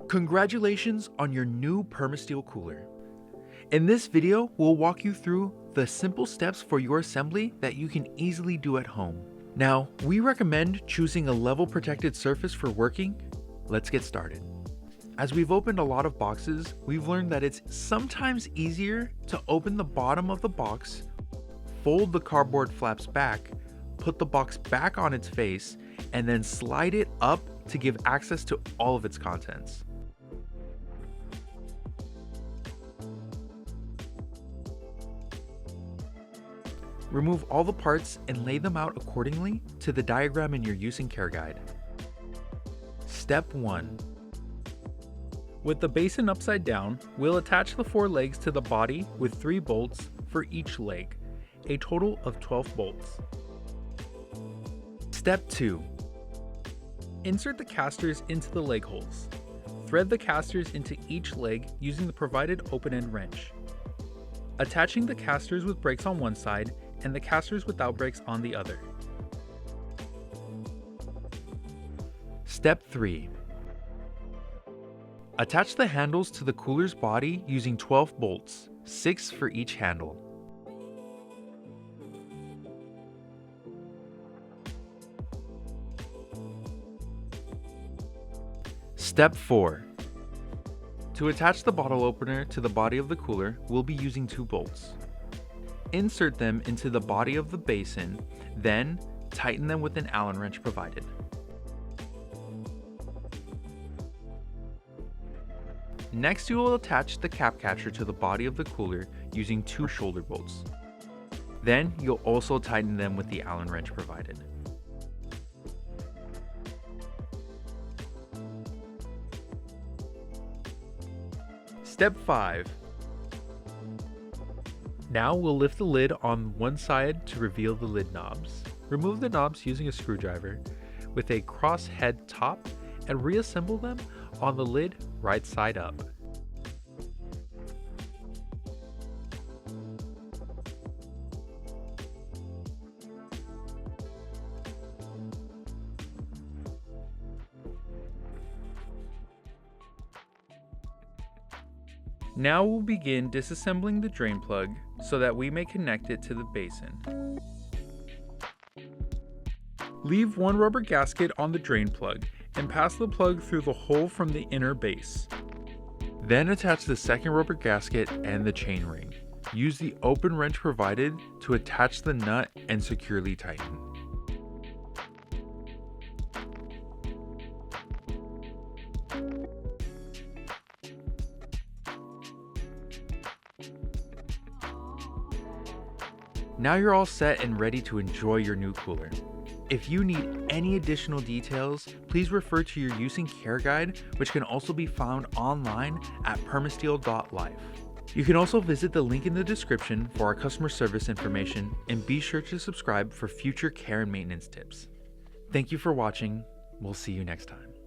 Congratulations on your new Permasteel cooler. In this video, we'll walk you through the simple steps for your assembly that you can easily do at home. Now, we recommend choosing a level protected surface for working. Let's get started. As we've opened a lot of boxes, we've learned that it's sometimes easier to open the bottom of the box, fold the cardboard flaps back, put the box back on its face, and then slide it up to give access to all of its contents. Remove all the parts and lay them out accordingly to the diagram in your use and care guide. Step 1. With the basin upside down, we'll attach the 4 legs to the body with 3 bolts for each leg, a total of 12 bolts. Step 2. Insert the casters into the leg holes. Thread the casters into each leg using the provided open-end wrench, attaching the casters with brakes on one side and the casters without brakes on the other. Step 3. Attach the handles to the cooler's body using 12 bolts, 6 for each handle. Step 4. To attach the bottle opener to the body of the cooler, we'll be using 2 bolts. Insert them into the body of the basin, then tighten them with an Allen wrench provided. Next, you will attach the cap catcher to the body of the cooler using 2 shoulder bolts. Then you'll also tighten them with the Allen wrench provided. Step 5. Now we'll lift the lid on one side to reveal the lid knobs. Remove the knobs using a screwdriver with a cross head top and reassemble them on the lid right side up. Now we'll begin disassembling the drain plug so that we may connect it to the basin. Leave one rubber gasket on the drain plug and pass the plug through the hole from the inner base. Then attach the second rubber gasket and the chain ring. Use the open wrench provided to attach the nut and securely tighten. Now you're all set and ready to enjoy your new cooler. If you need any additional details, please refer to your use and care guide, which can also be found online at permasteel.life. You can also visit the link in the description for our customer service information, and be sure to subscribe for future care and maintenance tips. Thank you for watching. We'll see you next time.